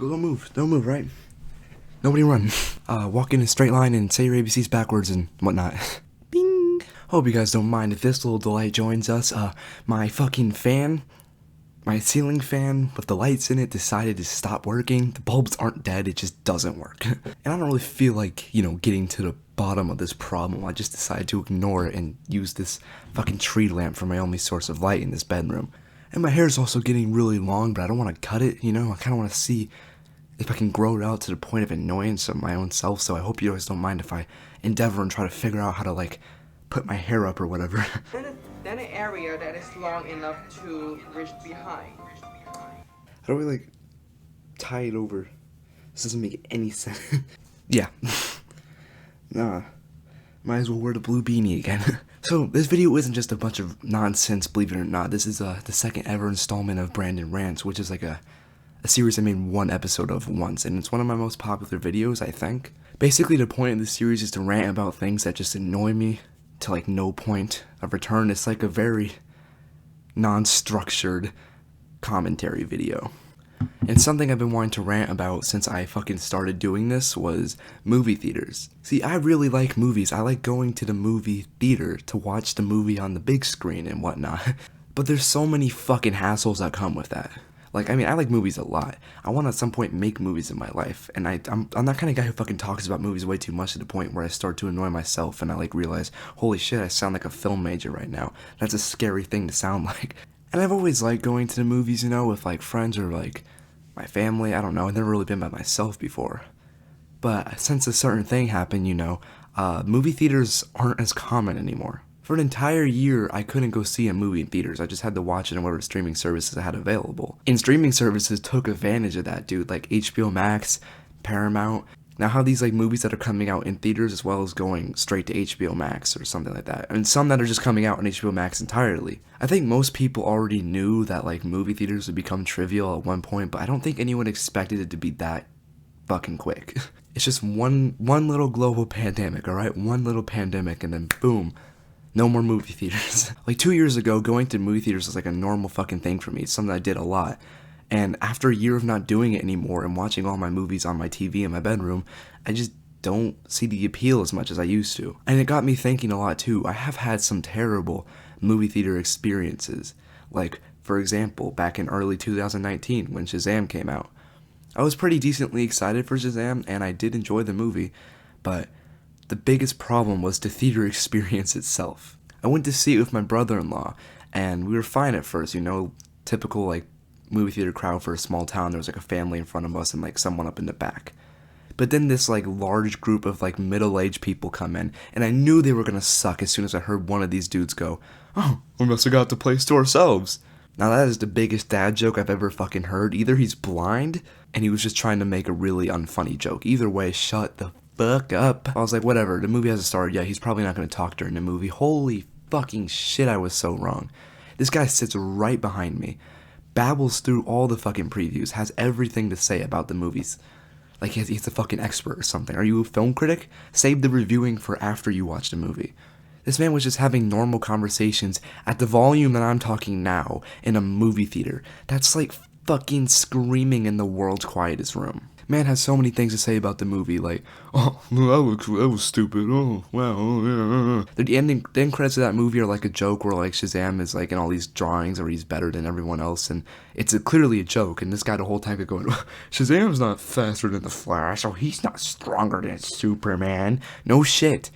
Don't move. Don't move, right? Nobody run. Walk in a straight line and say your ABCs backwards and whatnot. Bing! Hope you guys don't mind if this little delight joins us. My fucking fan, my ceiling fan with the lights in it decided to stop working. The bulbs aren't dead, it just doesn't work. And I don't really feel like, getting to the bottom of this problem. I just decided to ignore it and use this fucking tree lamp for my only source of light in this bedroom. And my hair is also getting really long, but I don't want to cut it, I kind of want to see if I can grow it out to the point of annoyance of my own self, so I hope you guys don't mind if I endeavor and try to figure out how to, put my hair up or whatever. Then an area that is long enough to reach behind. How do we, tie it over? This doesn't make any sense. Yeah. Nah. Might as well wear the blue beanie again. So, this video isn't just a bunch of nonsense, believe it or not. This is the second ever installment of Branden Rants, which is a series I made one episode of once, and it's one of my most popular videos, I think. Basically, the point of this series is to rant about things that just annoy me to, no point of return. It's a very non-structured commentary video. And something I've been wanting to rant about since I fucking started doing this was movie theaters. See, I really like movies. I like going to the movie theater to watch the movie on the big screen and whatnot. But there's so many fucking hassles that come with that. I like movies a lot. I want to at some point make movies in my life, and I'm that kind of guy who fucking talks about movies way too much to the point where I start to annoy myself, and I realize, holy shit, I sound like a film major right now. That's a scary thing to sound like. And I've always liked going to the movies, with friends or my family. I don't know. I've never really been by myself before. But since a certain thing happened, movie theaters aren't as common anymore. For an entire year, I couldn't go see a movie in theaters. I just had to watch it on whatever streaming services I had available. And streaming services took advantage of that, dude. HBO Max, Paramount. Now how these movies that are coming out in theaters as well as going straight to HBO Max or something like that. And some that are just coming out on HBO Max entirely. I think most people already knew that movie theaters would become trivial at one point, but I don't think anyone expected it to be that fucking quick. It's just one little global pandemic, alright? One little pandemic and then boom. No more movie theaters. 2 years ago, going to movie theaters was a normal fucking thing for me. It's something I did a lot. And after a year of not doing it anymore and watching all my movies on my TV in my bedroom, I just don't see the appeal as much as I used to. And it got me thinking a lot too. I have had some terrible movie theater experiences. For example, back in early 2019 when Shazam came out. I was pretty decently excited for Shazam and I did enjoy the movie, but the biggest problem was the theater experience itself. I went to see it with my brother-in-law, and we were fine at first, typical movie theater crowd for a small town. There was a family in front of us and someone up in the back. But then this large group of middle-aged people come in, and I knew they were gonna suck as soon as I heard one of these dudes go, "Oh, we must have got the place to ourselves." Now that is the biggest dad joke I've ever fucking heard. Either he's blind, and he was just trying to make a really unfunny joke. Either way, shut the fuck up. I was like, whatever, the movie hasn't started yet, he's probably not gonna talk during the movie. Holy fucking shit, I was so wrong. This guy sits right behind me, babbles through all the fucking previews, has everything to say about the movies. He's a fucking expert or something. Are you a film critic? Save the reviewing for after you watch the movie. This man was just having normal conversations at the volume that I'm talking now in a movie theater. That's fucking screaming in the world's quietest room. Man has so many things to say about the movie, oh, that was stupid, oh, wow, oh, yeah. The end credits of that movie are a joke where Shazam is in all these drawings where he's better than everyone else, and it's clearly a joke, and this guy the whole time kept going, Shazam's not faster than the Flash, or he's not stronger than Superman. No shit.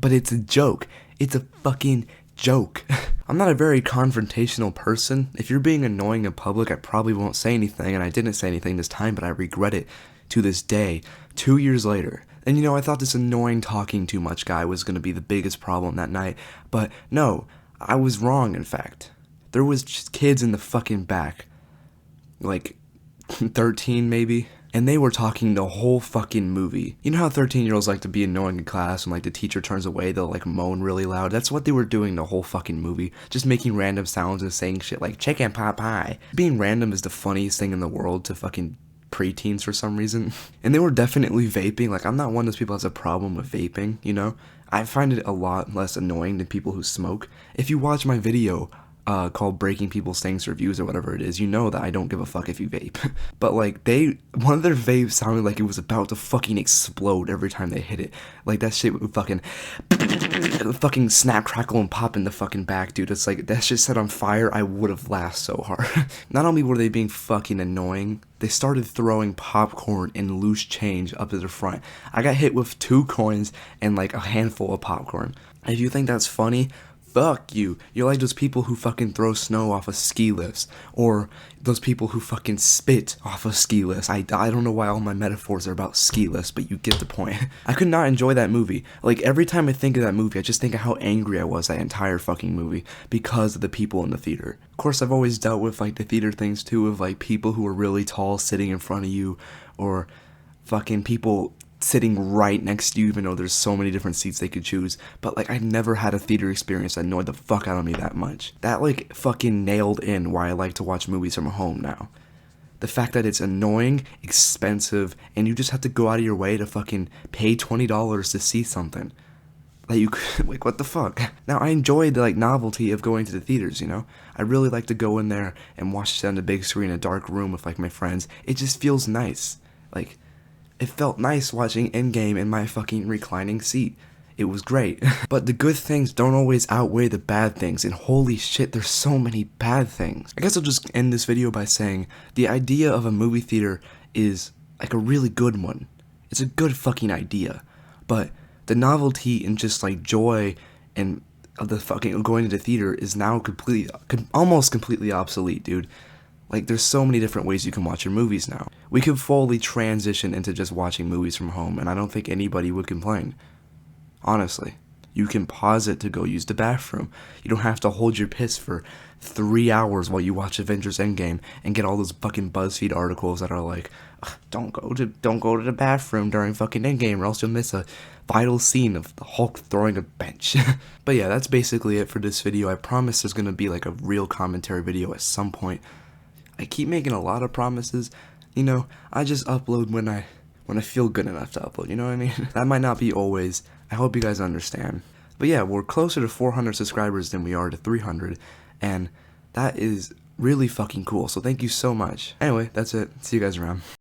But it's a joke. It's a fucking joke. I'm not a very confrontational person. If you're being annoying in public, I probably won't say anything, and I didn't say anything this time, but I regret it to this day, 2 years later. And I thought this annoying talking too much guy was going to be the biggest problem that night, but no, I was wrong in fact. There was just kids in the fucking back, 13 maybe, and they were talking the whole fucking movie. You know how 13-year-olds like to be annoying in class when the teacher turns away, they'll moan really loud? That's what they were doing the whole fucking movie, just making random sounds and saying shit like chicken pot pie. Being random is the funniest thing in the world to fucking preteens for some reason. And they were definitely vaping. I'm not one of those people that has a problem with vaping, I find it a lot less annoying than people who smoke. If you watch my video called Breaking People's Things Reviews or whatever it is, you know that I don't give a fuck if you vape. But like one of their vapes sounded like it was about to fucking explode every time they hit it. Like that shit would fucking snap, crackle, and pop in the fucking back, dude. It's like that shit set on fire. I would have laughed so hard. Not only were they being fucking annoying, they started throwing popcorn and loose change up to the front. I got hit with 2 coins and like a handful of popcorn. If you think that's funny, fuck you. You're like those people who fucking throw snow off of ski lifts, or those people who fucking spit off of ski lifts. I don't know why all my metaphors are about ski lifts, but you get the point. I could not enjoy that movie. Like, every time I think of that movie, I just think of how angry I was that entire fucking movie because of the people in the theater. Of course, I've always dealt with, like, the theater things, too, of, like, people who are really tall sitting in front of you, or fucking people sitting right next to you, even though there's so many different seats they could choose. But like, I never had a theater experience that annoyed the fuck out of me that much. That like fucking nailed in why I like to watch movies from home now. The fact that it's annoying, expensive, and you just have to go out of your way to fucking pay $20 to see something that you could, like, what the fuck? Now, I enjoy the like novelty of going to the theaters, you know? I really like to go in there and watch it on the big screen in a dark room with like my friends. It just feels nice. Like, it felt nice watching Endgame in my fucking reclining seat. It was great. But the good things don't always outweigh the bad things, and holy shit, there's so many bad things. I guess I'll just end this video by saying the idea of a movie theater is like a really good one. It's a good fucking idea. But the novelty and just like joy and of the fucking going to the theater is now almost completely obsolete, dude. Like, there's so many different ways you can watch your movies now. We could fully transition into just watching movies from home, and I don't think anybody would complain. Honestly. You can pause it to go use the bathroom. You don't have to hold your piss for 3 hours while you watch Avengers Endgame and get all those fucking BuzzFeed articles that are like, don't go to the bathroom during fucking Endgame or else you'll miss a vital scene of the Hulk throwing a bench. But yeah, that's basically it for this video. I promise there's gonna be like a real commentary video at some point. I keep making a lot of promises, you know, I just upload when I feel good enough to upload, you know what I mean? That might not be always, I hope you guys understand. But yeah, we're closer to 400 subscribers than we are to 300, and that is really fucking cool, so thank you so much. Anyway, that's it, see you guys around.